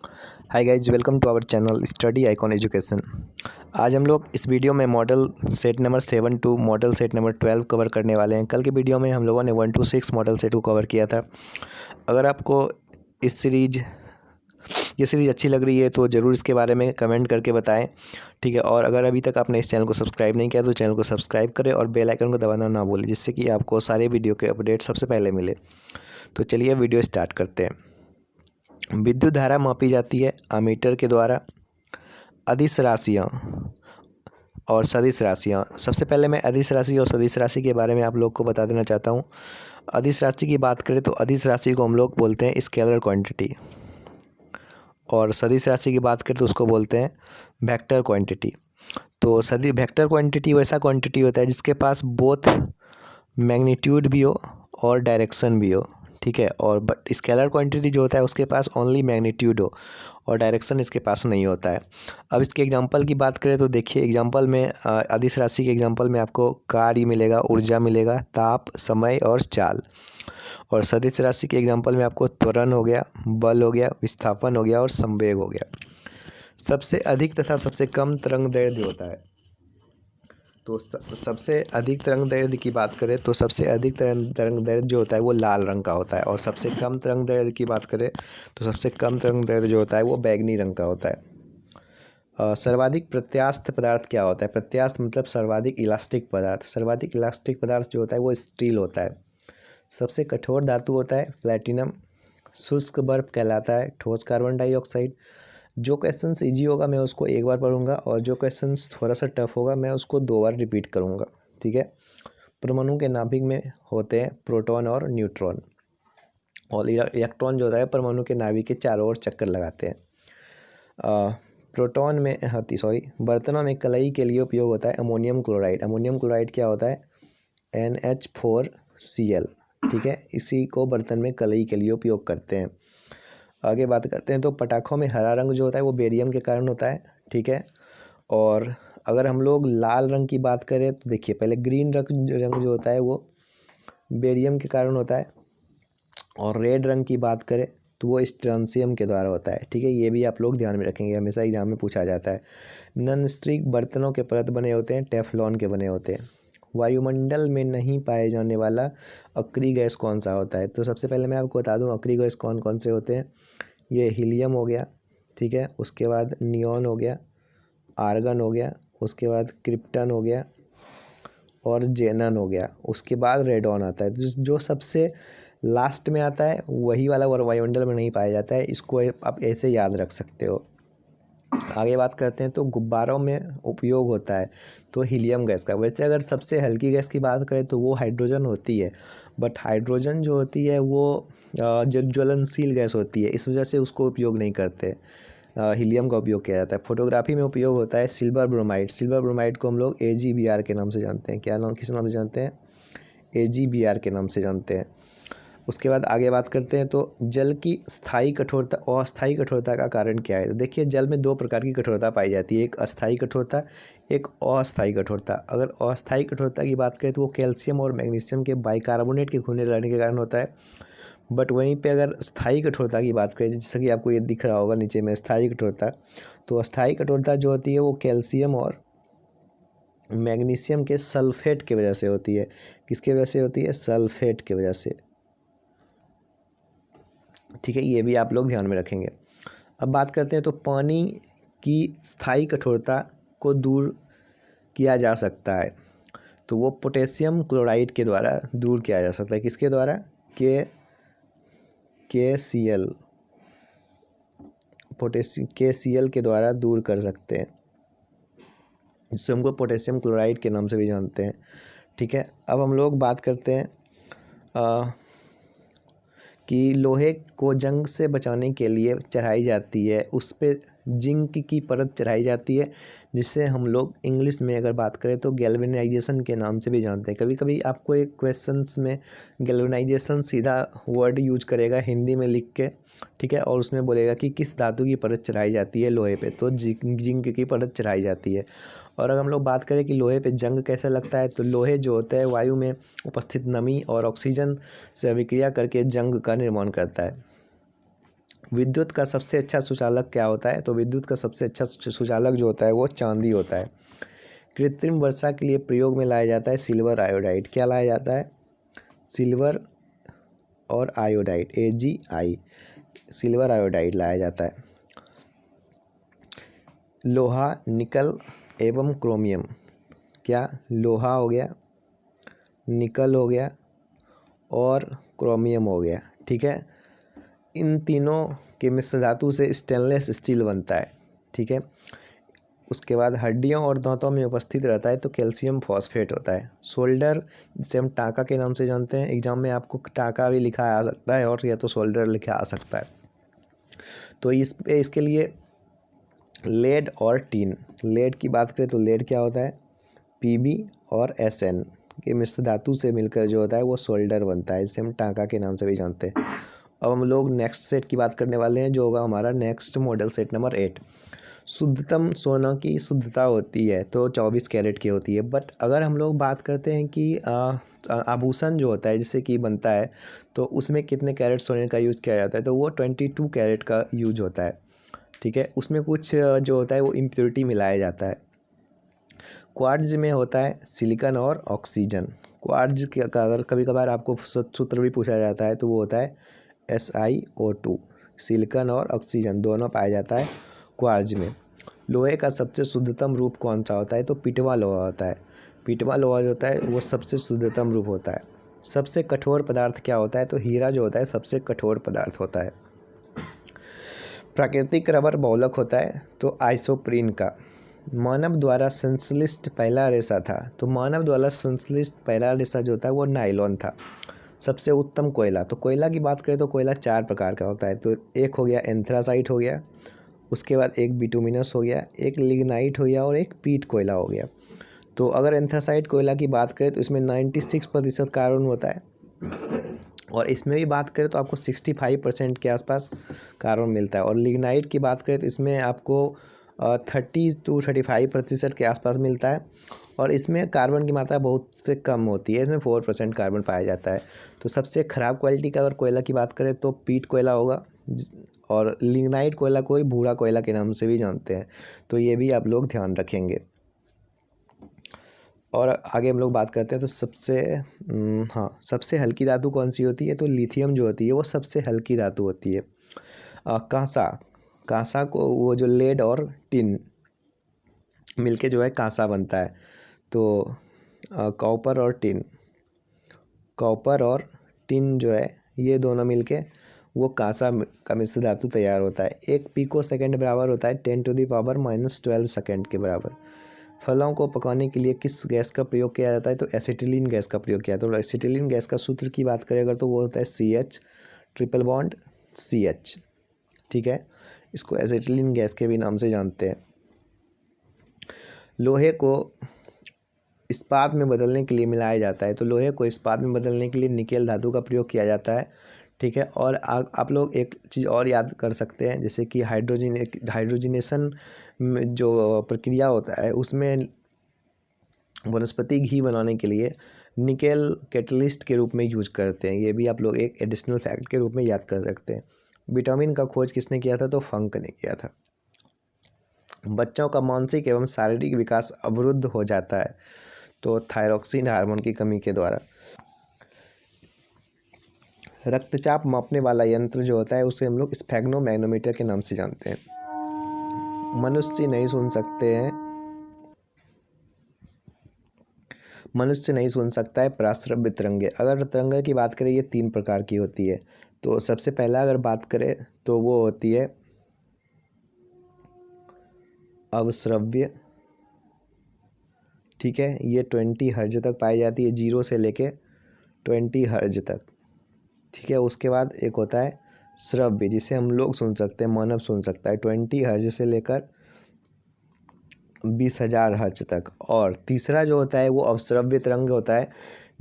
Hi guys, welcome to our channel study icon education. आज हम लोग इस वीडियो में model set number 7 to model set number 12 cover करने वाले हैं। कल के वीडियो में हम लोगों ने 1 to 6 मॉडल सेट को कवर किया था। अगर आपको ये सीरीज़ अच्छी लग रही है तो ज़रूर इसके बारे में कमेंट करके बताएं, ठीक है। और अगर अभी तक आपने इस चैनल को सब्सक्राइब नहीं किया तो चैनल को सब्सक्राइब करें और बेल आइकन को दबाना ना भूलें, जिससे कि आपको सारे वीडियो के अपडेट सबसे पहले मिले। तो चलिए वीडियो स्टार्ट करते हैं। विद्युत धारा मापी जाती है अमीटर के द्वारा। अदिश राशियाँ और सदिश राशियाँ। सबसे पहले मैं अदिश राशि और सदिश राशि के बारे में आप लोग को बता देना चाहता हूँ। अदिश राशि की बात करें तो अदिश राशि को हम लोग बोलते हैं स्केलर क्वांटिटी, और सदिश राशि की बात करें तो उसको बोलते हैं वेक्टर क्वांटिटी। तो सदी वेक्टर क्वांटिटी वैसा क्वांटिटी होता है जिसके पास बोथ मैग्नीट्यूड भी हो और डायरेक्शन भी हो, ठीक है। और बट स्केलर क्वांटिटी जो होता है उसके पास ओनली मैग्नीट्यूड हो और डायरेक्शन इसके पास नहीं होता है। अब इसके एग्जांपल की बात करें तो देखिए, एग्जांपल में अदिश राशि के एग्जांपल में आपको कार्य मिलेगा, ऊर्जा मिलेगा, ताप, समय और चाल। और सदिश राशि के एग्जांपल में आपको त्वरण हो गया, बल हो गया, विस्थापन हो गया और संवेग हो गया। सबसे अधिक तथा सबसे कम तरंग दैर्ध्य होता है। तो सबसे अधिक तरंग दैर्ध्य की बात करें तो सबसे अधिक तरंग दैर्ध्य जो होता है वो लाल रंग का होता है, और सबसे कम तरंग दैर्ध्य की बात करें तो सबसे कम तरंग दैर्ध्य जो होता है वो बैगनी रंग का होता है। सर्वाधिक प्रत्यास्थ पदार्थ क्या होता है? प्रत्यास्थ मतलब सर्वाधिक इलास्टिक पदार्थ। सर्वाधिक इलास्टिक पदार्थ जो होता है वो स्टील होता है। सबसे कठोर धातु होता है प्लैटिनम। शुष्क बर्फ कहलाता है ठोस कार्बन डाइऑक्साइड। जो क्वेश्चंस इजी होगा मैं उसको एक बार पढ़ूंगा, और जो क्वेश्चंस थोड़ा सा टफ होगा मैं उसको 2 बार रिपीट करूंगा, ठीक है। परमाणु के नाभिक में होते हैं प्रोटॉन और न्यूट्रॉन, और इलेक्ट्रॉन जो होता है परमाणु के नाभिक के चारों ओर चक्कर लगाते हैं। प्रोटॉन में बर्तनों में कलई के लिए उपयोग होता है अमोनियम क्लोराइड। अमोनियम क्लोराइड क्या होता है? NH4Cl, ठीक है। इसी को बर्तन में कलई के लिए उपयोग करते हैं। आगे बात करते हैं तो पटाखों में हरा रंग जो होता है वो बेरियम के कारण होता है, ठीक है। और अगर हम लोग लाल रंग की बात करें तो देखिए, पहले ग्रीन रंग जो होता है वो बेरियम के कारण होता है, और रेड रंग की बात करें तो वो स्ट्रॉन्शियम के द्वारा होता है, ठीक है। ये भी आप लोग ध्यान में रखेंगे, हमेशा एग्जाम में पूछा जाता है। नॉन स्टिक बर्तनों के परत बने होते हैं टेफ्लॉन के बने होते हैं। वायुमंडल में नहीं पाए जाने वाला अक्रिय गैस कौन सा होता है? तो सबसे पहले मैं आपको बता दूं अक्रिय गैस कौन कौन से होते हैं। ये हीलियम हो गया, ठीक है। उसके बाद नियॉन हो गया, आर्गन हो गया, उसके बाद क्रिप्टन हो गया और जेनन हो गया। उसके बाद रेडॉन आता है। जो सबसे लास्ट में आता है वही वाला वायुमंडल में नहीं पाया जाता है। इसको आप ऐसे याद रख सकते हो। आगे बात करते हैं तो गुब्बारों में उपयोग होता है तो हीलियम गैस का। वैसे अगर सबसे हल्की गैस की बात करें तो वो हाइड्रोजन होती है, बट हाइड्रोजन जो होती है वो ज्वलनशील गैस होती है, इस वजह से उसको उपयोग नहीं करते। हीलियम का उपयोग किया जाता है। फोटोग्राफी में उपयोग होता है सिल्वर ब्रोमाइड। सिल्वर ब्रोमाइड को हम लोग AgBr के नाम से जानते हैं। क्या नाम, किस नाम से जानते हैं? AgBr के नाम से जानते हैं। उसके बाद आगे बात करते हैं तो जल की स्थायी कठोरता और अस्थायी कठोरता का कारण क्या है? तो देखिए, जल में 2 प्रकार की कठोरता पाई जाती है, एक अस्थायी कठोरता, एक अस्थायी कठोरता। अगर अस्थायी कठोरता की बात करें तो वो कैल्शियम और मैग्नीशियम के बाइकार्बोनेट के घुलने लगने के कारण होता है। बट वहीं पे अगर स्थायी कठोरता की बात करें, जैसा कि आपको ये दिख रहा होगा नीचे में स्थायी कठोरता, तो अस्थायी कठोरता जो होती है वो कैल्शियम और मैग्नीशियम के सल्फेट की वजह से होती है। किसकी वजह से होती है? सल्फेट की वजह से, ठीक है। ये भी आप लोग ध्यान में रखेंगे। अब बात करते हैं तो पानी की स्थायी कठोरता को दूर किया जा सकता है, तो वो पोटेशियम क्लोराइड के द्वारा दूर किया जा सकता है। किसके द्वारा? KCl, KCl के द्वारा दूर कर सकते हैं, जिससे हमको पोटेशियम क्लोराइड के नाम से भी जानते हैं, ठीक है। अब हम लोग बात करते हैं कि लोहे को जंग से बचाने के लिए चढ़ाई जाती है, उस पर जिंक की परत चढ़ाई जाती है, जिससे हम लोग इंग्लिश में अगर बात करें तो गैल्वेनाइजेशन के नाम से भी जानते हैं। कभी कभी आपको एक क्वेश्चंस में गैल्वेनाइजेशन सीधा वर्ड यूज करेगा हिंदी में लिख के, ठीक है, और उसमें बोलेगा कि किस धातु की परत चढ़ाई जाती है लोहे पे, तो जिंक की परत चढ़ाई जाती है। और अगर हम लोग बात करें कि लोहे पे जंग कैसे लगता है, तो लोहे जो होता है वायु में उपस्थित नमी और ऑक्सीजन से अभिक्रिया करके जंग का निर्माण करता है। विद्युत का सबसे अच्छा सुचालक क्या होता है? तो विद्युत का सबसे अच्छा सुचालक जो होता है वो चांदी होता है। कृत्रिम वर्षा के लिए प्रयोग में लाया जाता है सिल्वर आयोडाइड। क्या लाया जाता है? सिल्वर और आयोडाइड, AgI, सिल्वर आयोडाइड लाया जाता है। लोहा, निकल एवं क्रोमियम। क्या? लोहा हो गया, निकल हो गया और क्रोमियम हो गया, ठीक है। इन तीनों के मिश्र धातु से स्टेनलेस स्टील बनता है, ठीक है। उसके बाद हड्डियों और दांतों में उपस्थित रहता है तो कैल्शियम फॉस्फेट होता है। सोल्डर, जिसे हम टाँका के नाम से जानते हैं, एग्जाम में आपको टाँका भी लिखा आ सकता है और या तो सोल्डर लिखा आ सकता है। तो इसके लिए लेड और टीन। लेड की बात करें तो लेड क्या होता है? Pb और Sn के मिश्र धातु से मिलकर जो होता है वो सोल्डर बनता है, जिसे हम टाँका के नाम से भी जानते हैं। अब हम लोग नेक्स्ट सेट की बात करने वाले हैं, जो होगा हमारा नेक्स्ट मॉडल सेट नंबर 8। शुद्धतम सोना की शुद्धता होती है तो 24 कैरेट की होती है। बट अगर हम लोग बात करते हैं कि आभूषण जो होता है जिससे कि बनता है, तो उसमें कितने कैरेट सोने का यूज़ किया जाता है? तो वो 22 कैरेट का यूज होता है, ठीक है। उसमें कुछ जो होता है वो इम्प्योरिटी मिलाया जाता है। क्वार्ट्ज में होता है सिलिकॉन और ऑक्सीजन। क्वार्ट्ज का अगर कभी कभार आपको सूत्र भी पूछा जाता है तो वो होता है SiO2। सिलिकॉन और ऑक्सीजन दोनों पाया जाता है क्वार्ट्ज में। लोहे का सबसे शुद्धतम रूप कौन सा होता है? तो पिटवा लोहा होता है। पिटवा लोहा जो होता है वो सबसे शुद्धतम रूप होता है। सबसे कठोर पदार्थ क्या होता है? तो हीरा जो होता है सबसे कठोर पदार्थ होता है। प्राकृतिक रबर बहुलक होता है तो आइसोप्रीन का। मानव द्वारा संश्लिष्ट पहला रेशा था, तो मानव द्वारा संश्लिष्ट पहला रेशा जो होता है वो नायलॉन था। सबसे उत्तम कोयला, तो कोयला की बात करें तो कोयला 4 प्रकार का होता है। तो एक हो गया एंथ्रासाइट हो गया, उसके बाद एक बिटुमिनस हो गया, एक लिग्नाइट हो गया और एक पीट कोयला हो गया। तो अगर एंथ्रासाइट कोयला की बात करें तो इसमें 96% कार्बन होता है, और इसमें भी बात करें तो आपको 65% के आसपास कार्बन मिलता है। और लिग्नाइट की बात करें तो इसमें आपको 30 से 35% के आसपास मिलता है, और इसमें कार्बन की मात्रा बहुत से कम होती है, इसमें 4% कार्बन पाया जाता है। तो सबसे ख़राब क्वालिटी का अगर कोयला की बात करें तो पीट कोयला होगा, और लिग्नाइट कोयला को ही भूरा कोयला के नाम से भी जानते हैं। तो ये भी आप लोग ध्यान रखेंगे। और आगे हम लोग बात करते हैं तो सबसे हल्की धातु कौन सी होती है? तो लिथियम जो होती है वो सबसे हल्की धातु होती है। कांसा, कांसा को वो जो लेड और टिन मिलके जो है कांसा बनता है। तो कॉपर और टिन जो है ये दोनों मिलके वो कांसा का मिश्र धातु तैयार होता है। 1 पिको सेकेंड बराबर होता है 10⁻⁻12 सेकेंड के बराबर। फलों को पकाने के लिए किस गैस का प्रयोग किया जाता है? तो एसिटिलीन गैस का प्रयोग किया जाता है। तो एसिटिलीन गैस का सूत्र की बात करें अगर तो वो होता है CH ट्रिपल बॉन्ड CH, ठीक है। इसको एसिटिलीन गैस के भी नाम से जानते हैं। लोहे को इस्पात में बदलने के लिए मिलाया जाता है, तो लोहे को इस्पात में बदलने के लिए निकेल धातु का प्रयोग किया जाता है, ठीक है। और आप लोग एक चीज़ और याद कर सकते हैं, जैसे कि हाइड्रोजनेशन में जो प्रक्रिया होता है उसमें वनस्पति घी बनाने के लिए निकेल कैटलिस्ट के रूप में यूज करते हैं। ये भी आप लोग एक एडिशनल फैक्ट के रूप में याद कर सकते हैं। विटामिन का खोज किसने किया था? तो फंक ने किया था। बच्चों का मानसिक एवं शारीरिक विकास अवरुद्ध हो जाता है, तो थायरॉक्सिन हार्मोन की कमी के द्वारा। रक्तचाप मापने वाला यंत्र जो होता है उसे हम लोग स्फेग्नोमैग्नेटोमीटर के नाम से जानते हैं। मनुष्य नहीं सुन सकता है प्राश्रव्य तरंगे। अगर तरंगे की बात करें ये 3 प्रकार की होती है। तो सबसे पहला अगर बात करें तो वो होती है अवश्रव्य, ठीक है। ये 20 हर्ज तक पाई जाती है, 0 से लेके 20 हर्ज तक, ठीक है। उसके बाद एक होता है श्रव्य, जिसे हम लोग सुन सकते हैं, मानव सुन सकता है, 20 हर्ज से लेकर 20,000 हर्ज तक। और तीसरा जो होता है वो अवश्रव्य तरंग होता है,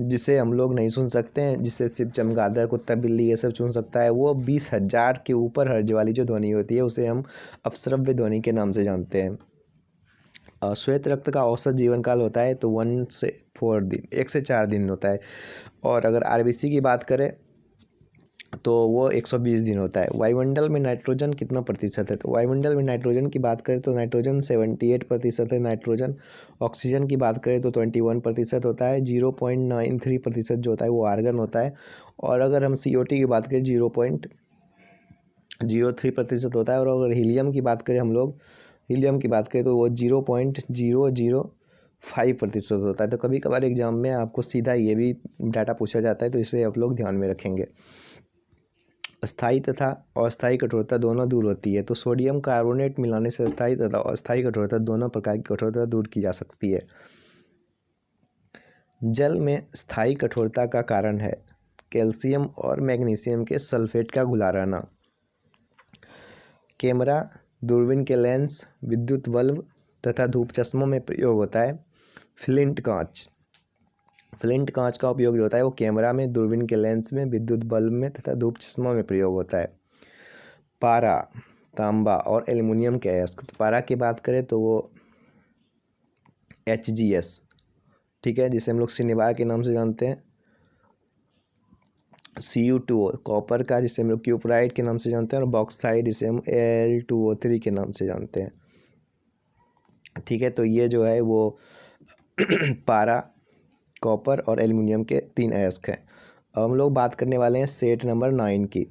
जिसे हम लोग नहीं सुन सकते हैं, जिसे सिर्फ चमगादड़, कुत्ता, बिल्ली ये सब सुन सकता है। वो 20,000 के ऊपर हर्ज वाली जो ध्वनि होती है उसे हम अवश्रव्य ध्वनि के नाम से जानते हैं। श्वेत रक्त का औसत जीवन काल होता है तो 1 से 4 दिन, 1 से 4 दिन होता है। और अगर RBC की बात करें तो वो 120 दिन होता है। वायुमंडल में नाइट्रोजन कितना प्रतिशत है? तो वायुमंडल में नाइट्रोजन की बात करें तो नाइट्रोजन 78% है नाइट्रोजन। ऑक्सीजन की बात करें तो 21% होता है। 0.93% जो होता है वो आर्गन होता है। और अगर हम CO2 की बात करें 0.03% होता है। और अगर हीलियम की बात करें हीलियम की बात करें तो वो 0.005% होता है। तो कभी कभार एग्जाम में आपको सीधा ये भी डाटा पूछा जाता है, तो इसे आप लोग ध्यान में रखेंगे। स्थायी तथा अस्थायी कठोरता दोनों दूर होती है। तो सोडियम कार्बोनेट मिलाने से स्थायी तथा अस्थायी कठोरता दोनों प्रकार की कठोरता दूर की जा सकती है। जल में स्थायी कठोरता का कारण है कैल्शियम और मैग्नीशियम के सल्फेट का घुला रहना। कैमरा, दूरबीन के लेंस, विद्युत बल्ब तथा धूप चश्मों में प्रयोग होता है फ्लिंट कांच। फ्लिंट कांच का उपयोग जो होता है वो कैमरा में, दूरबीन के लेंस में, विद्युत बल्ब में तथा धूप चश्मों में प्रयोग होता है। पारा, तांबा और एल्युमिनियम के अयस्क। तो पारा की बात करें तो वो HgS, ठीक है, जिसे हम लोग सिनेबार के नाम से जानते हैं। Cu2 कॉपर का, जिसे हम लोग क्यूपराइट के नाम से जानते हैं। और बॉक्साइड, जिसे हम Al2O3 के नाम से जानते हैं, ठीक है। तो ये जो है वो पारा, कॉपर और एल्युमिनियम के 3 अयस्क हैं। अब हम लोग बात करने वाले हैं सेट नंबर 9 की।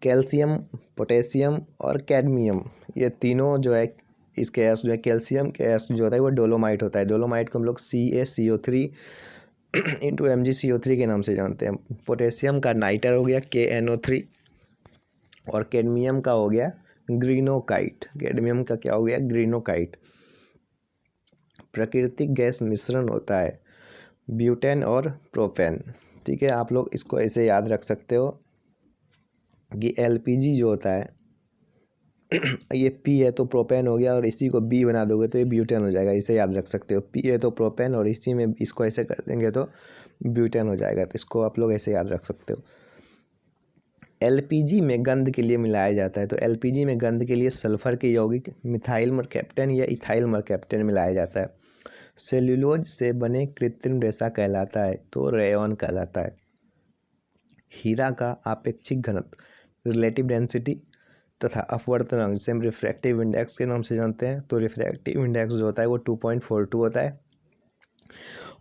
कैल्शियम, पोटेशियम और कैडमियम, ये तीनों जो है इसके अयस्क जो है, कैल्शियम के अयस्क जो होता है वो डोलोमाइट होता है। डोलोमाइट को हम लोग CaCO3 इंटू MgCO3 के नाम से जानते हैं। पोटेशियम का नाइटर हो गया KNO3 और कैडमियम का हो गया ग्रीनोकाइट। कैडमियम का क्या हो गया? ग्रीनोकाइट। प्राकृतिक गैस मिश्रण होता है ब्यूटेन और प्रोपेन, ठीक है। आप लोग इसको ऐसे याद रख सकते हो कि LPG जो होता है ये P है तो प्रोपेन हो गया, और इसी को B बना दोगे तो ये ब्यूटेन हो जाएगा। इसे याद रख सकते हो। P है तो प्रोपेन, और इसी में इसको ऐसे कर देंगे तो ब्यूटेन हो जाएगा। तो इसको आप लोग ऐसे याद रख सकते हो। LPG में गंध के लिए मिलाया जाता है। तो LPG में गंध के लिए सल्फर के यौगिक मिथाइल मरकैप्टन या इथाइल मरकैप्टन मिलाया जाता है। सेल्यूलोज से बने कृत्रिम रेशा कहलाता है तो रेयॉन कहलाता है। हीरा का आपेक्षिक घनत्व, रिलेटिव डेंसिटी तथा अपवर्तनांक, जिसे हम रिफ्रैक्टिव इंडेक्स के नाम से जानते हैं। तो रिफ्रैक्टिव इंडेक्स जो होता है वो 2.42 होता है,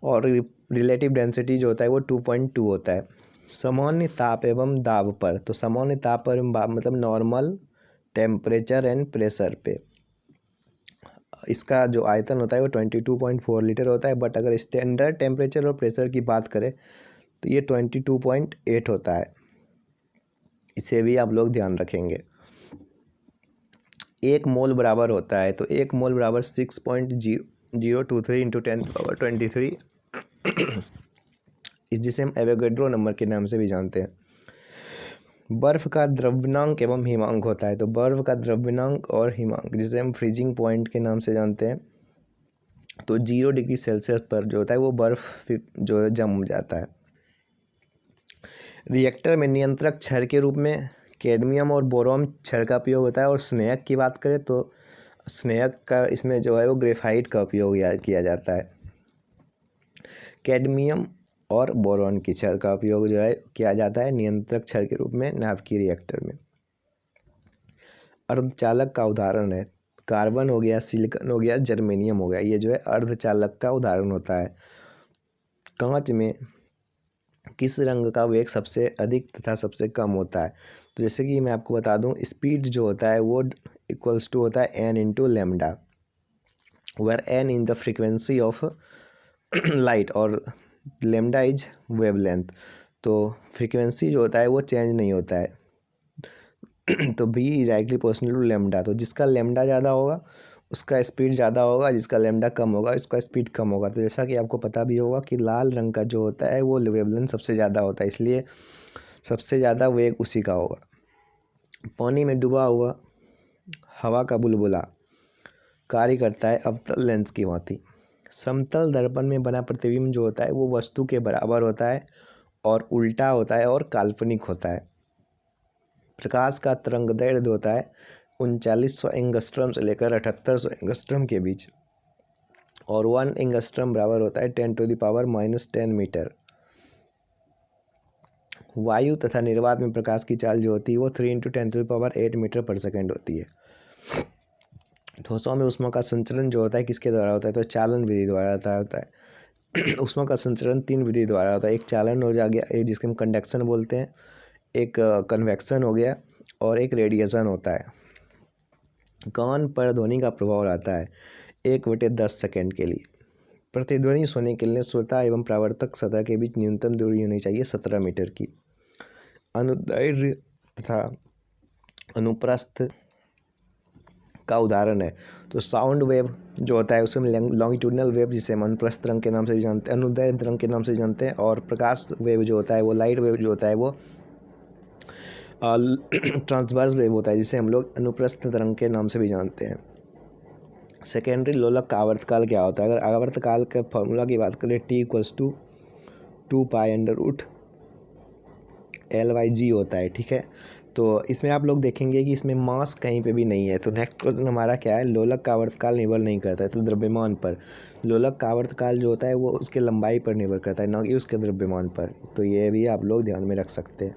और रिलेटिव डेंसिटी जो होता है वो 2.2 होता है। सामान्य ताप एवं दाब पर, तो सामान्य ताप पर मतलब नॉर्मल टेम्परेचर एंड प्रेशर पे इसका जो आयतन होता है वो 22.4 लीटर होता है। बट अगर स्टैंडर्ड टेम्परेचर और प्रेशर की बात करें तो ये 22.8 होता है। इसे भी आप लोग ध्यान रखेंगे। 1 मोल बराबर होता है, तो 1 मोल बराबर 6.023 इंटू 10⁻23 इस जिसे हम एवोगैड्रो नंबर के नाम से भी जानते हैं। बर्फ का द्रव्यनांक एवं हिमांक होता है। तो बर्फ का द्रव्यनांक और हिमांक, जिसे हम फ्रीजिंग पॉइंट के नाम से जानते हैं, तो 0 डिग्री सेल्सियस पर जो होता है वो बर्फ जो जम जाता है। रिएक्टर में नियंत्रक छड़ के रूप में कैडमियम और बोरोन छड़ का उपयोग होता है। और स्नेहक की बात करें तो स्नेहक का इसमें जो है वो ग्रेफाइट का उपयोग किया जाता है। कैडमियम और बोरॉन की छड़ का उपयोग जो है किया जाता है नियंत्रक छड़ के रूप में नाभिकीय रिएक्टर में। अर्धचालक का उदाहरण है कार्बन हो गया, सिलिकॉन हो गया, जर्मेनियम हो गया। ये जो है अर्धचालक का उदाहरण होता है। कांच में किस रंग का वेग सबसे अधिक तथा सबसे कम होता है? तो जैसे कि मैं आपको बता दूं, स्पीड जो होता है वो इक्वल्स टू होता है n into lambda, where n in the frequency of light और लेमडा इज वेवलेंथ। तो फ्रीक्वेंसी जो होता है वो चेंज नहीं होता है। तो b directly proportional to lambda. तो जिसका लेमडा ज़्यादा होगा उसका स्पीड ज़्यादा होगा, जिसका लेमडा कम होगा उसका स्पीड कम होगा। तो जैसा कि आपको पता भी होगा कि लाल रंग का जो होता है वो वेवलेंथ सबसे ज़्यादा होता है, इसलिए सबसे ज़्यादा वेग उसी का होगा। पानी में डूबा हुआ हवा का बुलबुला कार्य करता है अवतल लेंस की भांति। समतल दर्पण में बना प्रतिबिंब जो होता है वो वस्तु के बराबर होता है और उल्टा होता है और काल्पनिक होता है। प्रकाश का तरंगदैर्घ्य होता है 3900 एंगस्ट्रम से लेकर 7800 एंगस्ट्रम के बीच, और 1 एंगस्ट्रम बराबर होता है 10⁻⁻10 मीटर। वायु तथा निर्वात में प्रकाश की चाल जो होती है वो 3 × 10⁸ मीटर पर सेकेंड होती है। ठोसों में ऊष्मा का संचरण जो होता है किसके द्वारा होता है, तो चालन विधि द्वारा होता है। ऊष्मा का संचरण 3 विधि द्वारा होता है। एक चालन हो जा गया, एक जिसके हम कंडक्शन बोलते हैं, एक कन्वेक्शन हो गया, और एक रेडिएशन होता है। कान पर ध्वनि का प्रभाव रहता है 1/10 सेकेंड के लिए। प्रतिध्वनि सुनने के लिए श्रोता एवं परावर्तक सतह के बीच न्यूनतम दूरी होनी चाहिए 17 मीटर की। अनुदैर्ध्य तथा अनुप्रस्थ का उदाहरण है तो साउंड वेव जो होता है उसमें लॉन्गिट्यूडनल वेव जिसे हम अनुप्रस्थ तरंग के नाम से भी जानते हैं, अनुदैर्ध्य तरंग के नाम से जानते हैं, और प्रकाश वेव जो होता है वो लाइट वेव जो होता है वो ट्रांसवर्स वेव होता है जिसे हम लोग अनुप्रस्थ तरंग के नाम से भी जानते हैं। सेकेंडरी लोलक का आवर्तकाल क्या होता है, अगर आवर्तकाल के फॉर्मूला की बात करें T = 2π/L/G होता है, ठीक है। तो इसमें आप लोग देखेंगे कि इसमें मास कहीं पे भी नहीं है। तो नेक्स्ट क्वेश्चन हमारा क्या है, लोलक का आवर्तकाल निर्भर नहीं करता है तो द्रव्यमान पर। लोलक का आवर्तकाल जो होता है वो उसके लंबाई पर निर्भर करता है, ना कि उसके द्रव्यमान पर। तो ये भी आप लोग ध्यान में रख सकते हैं।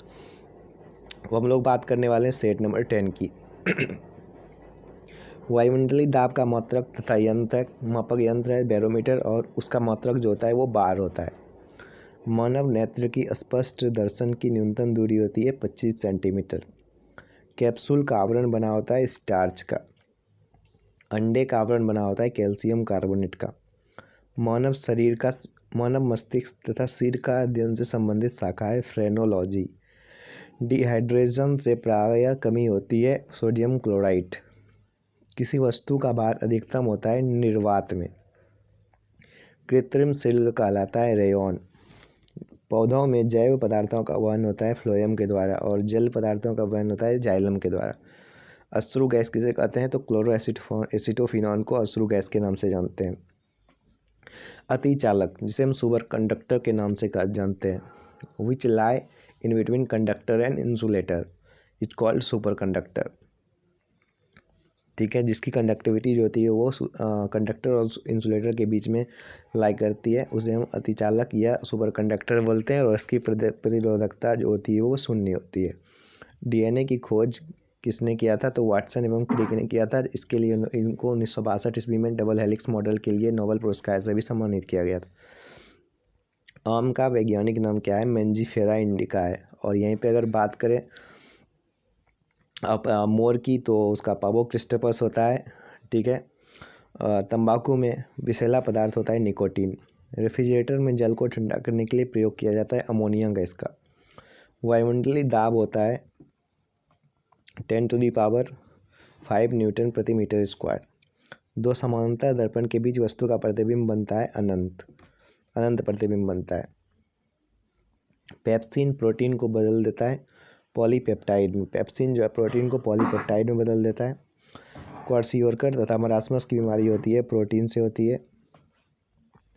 अब हम लोग बात करने वाले हैं सेट नंबर 10 की। वायुमंडलीय दाब का मात्रक तथा मापक यंत्र है बैरोमीटर, और उसका मात्रक जो होता है वो बार होता है। मानव नेत्र की स्पष्ट दर्शन की न्यूनतम दूरी होती है 25 सेंटीमीटर। कैप्सूल का आवरण बना होता है स्टार्च का। अंडे का आवरण बना होता है कैल्शियम कार्बोनेट का। मानव मस्तिष्क तथा सिर का अध्ययन से संबंधित शाखा है फ्रेनोलॉजी। डिहाइड्रेशन से प्रायः कमी होती है सोडियम क्लोराइड। किसी वस्तु का भार अधिकतम होता है निर्वात में। कृत्रिम सिल्क कहलाता है रेयॉन। पौधों में जैव पदार्थों का वहन होता है फ्लोएम के द्वारा, और जल पदार्थों का वहन होता है जाइलम के द्वारा। अश्रु गैस किसे कहते हैं, तो क्लोरोएसिटोफिनॉन को अश्रु गैस के नाम से जानते हैं। अतिचालक जिसे हम सुपर कंडक्टर के नाम से जानते हैं, which lie in between conductor and insulator is called super conductor, ठीक है। जिसकी कंडक्टिविटी जो होती है वो कंडक्टर और इंसुलेटर के बीच में लाई करती है, उसे हम अतिचालक या सुपर कंडक्टर बोलते हैं, और इसकी प्रतिरोधकता जो होती है वो शून्य होती है। डीएनए की खोज किसने किया था, तो वाटसन एवं क्रिक ने किया था। इसके लिए इनको 1962 ईस्वी में डबल हेलिक्स मॉडल के लिए नोबेल पुरस्कार से भी सम्मानित किया गया था। आम का वैज्ञानिक नाम क्या है, मैंजीफेरा इंडिका है। और यहीं पे अगर बात करें अब मोर की, तो उसका पावो क्रिस्टोपस होता है, ठीक है। तंबाकू में विषैला पदार्थ होता है निकोटीन। रेफ्रिजरेटर में जल को ठंडा करने के लिए प्रयोग किया जाता है अमोनिया गैस का। वायुमंडलीय दाब होता है 10⁵ न्यूटन प्रति मीटर स्क्वायर। दो समानांतर दर्पण के बीच वस्तु का प्रतिबिंब बनता है अनंत प्रतिबिंब बनता है। पेप्सिन प्रोटीन को बदल देता है पॉलीपेप्टाइड में। पेप्सिन जो है प्रोटीन को पॉलीपेप्टाइड में बदल देता है। क्वार्सियोरकर तथा मरासमस की बीमारी होती है प्रोटीन से होती है।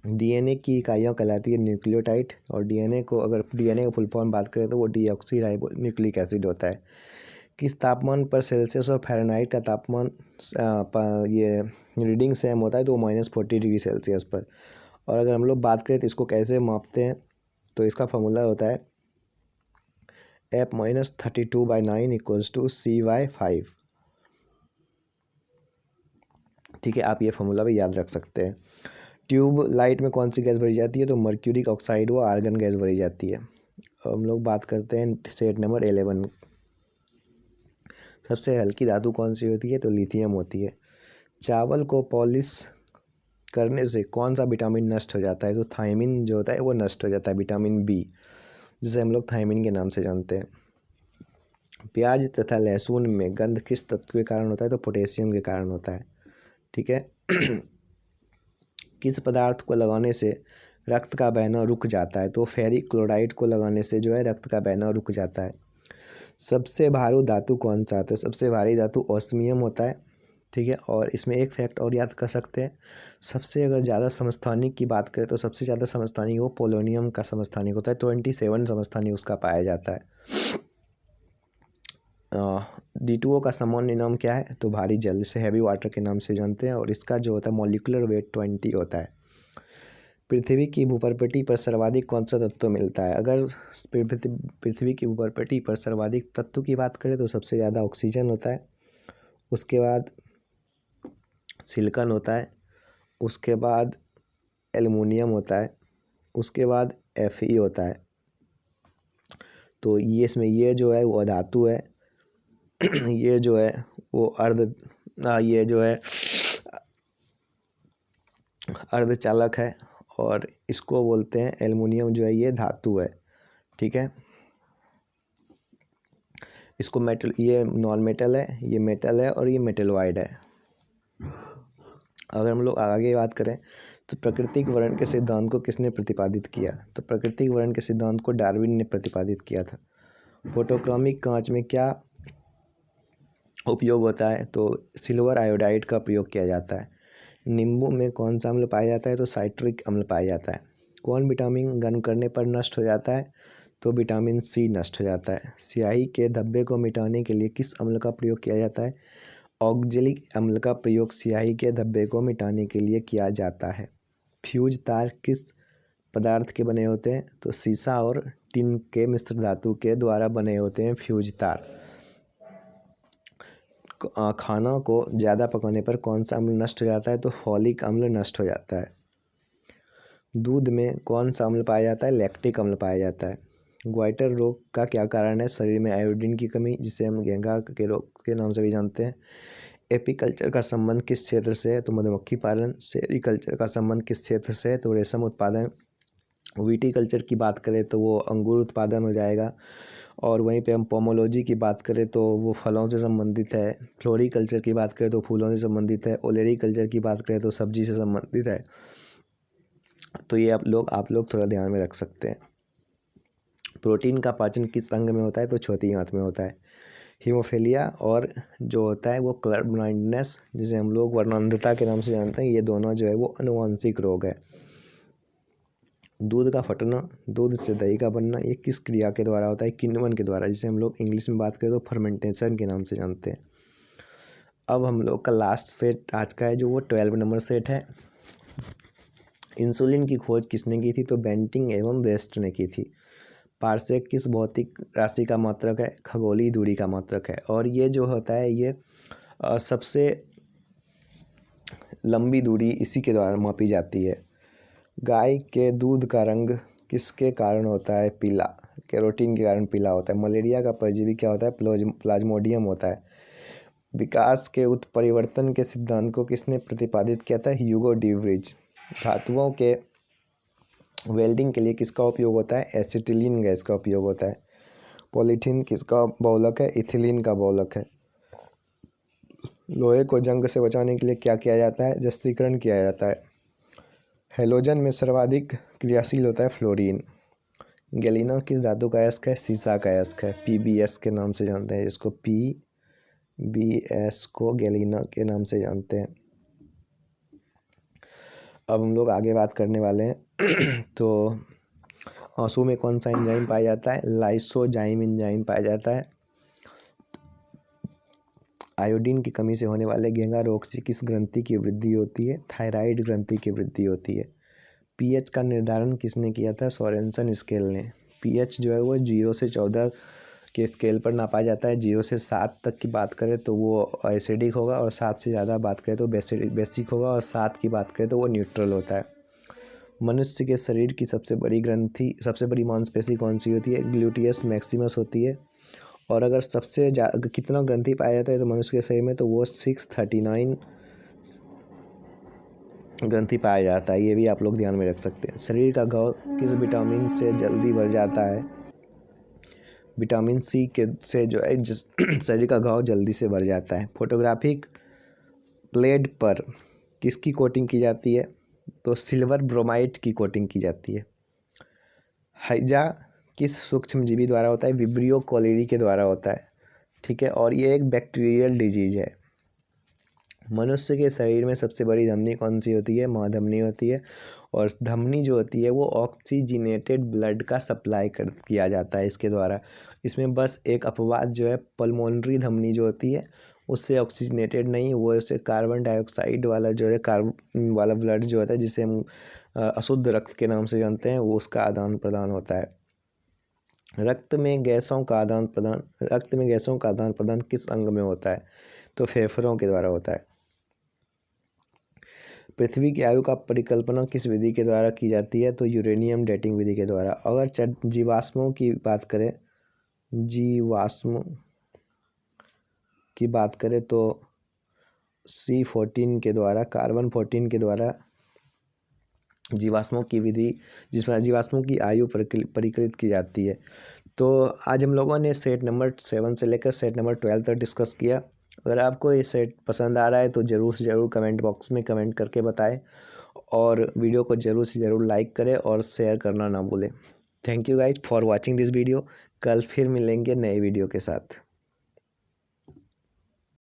डीएनए की इकाइयाँ कहलाती है न्यूक्लियोटाइड, और डीएनए का फुल फॉर्म बात करें तो वो डीऑक्सीराइबोन्यूक्लिक एसिड होता है। किस तापमान पर सेल्सियस और फ़ारेनहाइट का तापमान ये रीडिंग सेम होता है, तो -40 डिग्री सेल्सियस पर। और अगर हम लोग बात करें तो इसको कैसे मापते हैं, तो इसका फॉर्मूला होता है F - 32/9 = CY5, ठीक है। आप ये फॉर्मूला भी याद रख सकते हैं। ट्यूब लाइट में कौन सी गैस भरी जाती है, तो मर्क्यूरिक ऑक्साइड व आर्गन गैस भरी जाती है। हम लोग बात करते हैं सेट नंबर 11। सबसे हल्की धातु कौन सी होती है, तो लिथियम होती है। चावल को पॉलिश करने से कौन सा विटामिन नष्ट हो जाता है, तो थायमिन जो होता है वो नष्ट हो जाता है, विटामिन बी, जिसे हम लोग थायमिन के नाम से जानते हैं। प्याज तथा लहसुन में गंध किस तत्व के कारण होता है, तो पोटेशियम के कारण होता है, ठीक है। किस पदार्थ को लगाने से रक्त का बहना रुक जाता है, तो फेरिक क्लोराइड को लगाने से जो है रक्त का बहना रुक जाता है। सबसे भारी धातु कौन सा होता है, सबसे भारी धातु ऑस्मियम होता है, ठीक है। और इसमें एक फैक्ट और याद कर सकते हैं, सबसे अगर ज़्यादा समस्थानिक की बात करें तो सबसे ज़्यादा समस्थानिक वो पोलोनियम का समस्थानिक होता है, 27 समस्थानिक उसका पाया जाता है। D2O का सामान्य नाम क्या है, तो भारी जल, जिसे हैवी वाटर के नाम से जानते हैं, और इसका जो होता है मॉलिक्यूलर वेट 20 होता है। पृथ्वी की भूपर्पटी पर सर्वाधिक कौन सा तत्व मिलता है? अगर पृथ्वी की भूपर्पटी पर सर्वाधिक तत्व की बात करें तो सबसे ज़्यादा ऑक्सीजन होता है, उसके बाद सिलिकॉन होता है, उसके बाद एल्युमिनियम होता है, उसके बाद Fe होता है। तो ये इसमें ये जो है वो अधातु है ये जो है वो ये जो है अर्धचालक है और इसको बोलते हैं एल्युमिनियम जो है ये धातु है। ठीक है, इसको मेटल, ये नॉन मेटल है, ये मेटल है और ये मेटलॉइड है। अगर हम लोग आगे बात करें तो प्राकृतिक वर्ण के सिद्धांत को किसने प्रतिपादित किया? तो प्राकृतिक वर्ण के सिद्धांत को डार्विन ने प्रतिपादित किया था। फोटोक्रोमिक कांच में क्या उपयोग होता है? तो सिल्वर आयोडाइड का प्रयोग किया जाता है। नींबू में कौन सा अम्ल पाया जाता है? तो साइट्रिक अम्ल पाया जाता है। कौन विटामिन गर्म करने पर नष्ट हो जाता है? तो विटामिन सी नष्ट हो जाता है। स्याही के धब्बे को मिटाने के लिए किस अम्ल का प्रयोग किया जाता है? ऑक्जेलिक अम्ल का प्रयोग स्याही के धब्बे को मिटाने के लिए किया जाता है। फ्यूज तार किस पदार्थ के बने होते हैं? तो सीसा और टिन के मिश्र धातु के द्वारा बने होते हैं फ्यूज तार। खाना को ज़्यादा पकाने पर कौन सा अम्ल नष्ट हो जाता है? तो फॉलिक अम्ल नष्ट हो जाता है। दूध में कौन सा अम्ल पाया जाता है? लैक्टिक अम्ल पाया जाता है। ग्वाइटर रोग का क्या कारण है? शरीर में आयोडीन की कमी, जिसे हम घेंघा के रोग के नाम से भी जानते हैं। एपीकल्चर का संबंध किस क्षेत्र से है? तो मधुमक्खी पालन। सेरीकल्चर का संबंध किस क्षेत्र से है? तो रेशम उत्पादन। विटीकल्चर की बात करें तो वो अंगूर उत्पादन हो जाएगा, और वहीं पे हम पोमोलॉजी की बात करें तो वो फलों से संबंधित है। फ्लोरीकल्चर की बात करें तो फूलों से संबंधित है। ओलेरीकल्चर की बात करें तो सब्जी से संबंधित है। तो ये आप लोग थोड़ा ध्यान में रख सकते हैं। प्रोटीन का पाचन किस अंग में होता है? तो चौथी आंत में होता है। हीमोफीलिया और जो होता है वो कलर ब्लाइंडनेस, जिसे हम लोग वर्णांधता के नाम से जानते हैं, ये दोनों जो है वो आनुवंशिक रोग है। दूध का फटना, दूध से दही का बनना, ये किस क्रिया के द्वारा होता है? किण्वन के द्वारा, जिसे हम लोग इंग्लिश में बात करें तो फर्मेंटेशन के नाम से जानते हैं। अब हम लोग का लास्ट सेट आज का है जो वो 12 नंबर सेट है। इंसुलिन की खोज किसने की थी? तो बेंटिंग एवं वेस्ट ने की थी। पारसेक किस भौतिक राशि का मात्रक है? खगोलीय दूरी का मात्रक है। और ये जो होता है ये सबसे लंबी दूरी इसी के द्वारा मापी जाती है। गाय के दूध का रंग किसके कारण होता है? पीला। कैरोटीन के कारण पीला होता है। मलेरिया का परजीवी क्या होता है? प्लाज्मोडियम होता है। विकास के उत्परिवर्तन के सिद्धांत को किसने प्रतिपादित किया था? Hugo de Vries. धातुओं के वेल्डिंग के लिए किसका उपयोग होता है? एसिटिलीन गैस का उपयोग होता है। पॉलीथीन किसका बहुलक है? इथिलीन का बहुलक है। लोहे को जंग से बचाने के लिए क्या किया जाता है? जस्तीकरण किया जाता है। हेलोजन में सर्वाधिक क्रियाशील होता है फ्लोरीन। गैलिना किस धातु का अयस्क है? सीसा का अयस्क है। पीबीएस के नाम से जानते हैं इसको, पीबीएस को गैलिना के नाम से जानते हैं। अब हम लोग आगे बात करने वाले हैं तो आंसू में कौन सा एंजाइम पाया जाता है? लाइसोजाइम एंजाइम पाया जाता है। आयोडीन की कमी से होने वाले घेंघा रोग से किस ग्रंथि की वृद्धि होती है? थायराइड ग्रंथि की वृद्धि होती है। पीएच का निर्धारण किसने किया था? सोरेनसन स्केल ने। पीएच जो है वो 0 से 14 के स्केल पर नापा जाता है। 0 से 7 तक की बात करें तो वो एसिडिक होगा, और 7 से ज़्यादा बात करें तो बेसिक होगा, और 7 की बात करें तो वो न्यूट्रल होता है। मनुष्य के शरीर की सबसे बड़ी मांसपेशी कौन सी होती है? ग्लूटियस मैक्सिमस होती है। और अगर सबसे कितना ग्रंथि पाया जाता है तो मनुष्य के शरीर में, तो वो 639 ग्रंथि पाया जाता है। ये भी आप लोग ध्यान में रख सकते हैं। शरीर का घाव किस विटामिन से जल्दी भर जाता है? विटामिन सी के से जो है शरीर का घाव जल्दी से भर जाता है। फोटोग्राफिक प्लेट पर किसकी कोटिंग की जाती है? तो सिल्वर ब्रोमाइड की कोटिंग की जाती है। हैजा किस सूक्ष्मजीवी द्वारा होता है? विब्रियो कोलिरी के द्वारा होता है। ठीक है, और ये एक बैक्टीरियल डिजीज है। मनुष्य के शरीर में सबसे बड़ी धमनी कौन सी होती है? महाधमनी होती है। और धमनी जो होती है वो ऑक्सीजनेटेड ब्लड का सप्लाई किया जाता है इसके द्वारा। इसमें बस एक अपवाद जो है, पल्मोनरी धमनी जो होती है उससे ऑक्सीजनेटेड नहीं, वो उससे कार्बन डाइऑक्साइड वाला जो है, कार्बन वाला ब्लड जो होता है, जिसे हम अशुद्ध रक्त के नाम से जानते हैं, वो उसका आदान प्रदान होता है। रक्त में गैसों का आदान प्रदान किस अंग में होता है? तो फेफड़ों के द्वारा होता है। पृथ्वी की आयु का परिकल्पना किस विधि के द्वारा की जाती है? तो यूरेनियम डेटिंग विधि के द्वारा। अगर जीवाश्मों की बात करें, तो C14 के द्वारा, कार्बन 14 के द्वारा जीवाश्मों की विधि, जिसमें जीवाश्मों की आयु परिकलित की जाती है। तो आज हम लोगों ने सेट नंबर 7 से लेकर सेट नंबर 12 तक डिस्कस किया। अगर आपको ये सेट पसंद आ रहा है तो ज़रूर से ज़रूर कमेंट बॉक्स में कमेंट करके बताएं, और वीडियो को ज़रूर से ज़रूर लाइक करें और शेयर करना ना भूलें। Thank you guys for watching this video. कल फिर मिलेंगे नए वीडियो के साथ।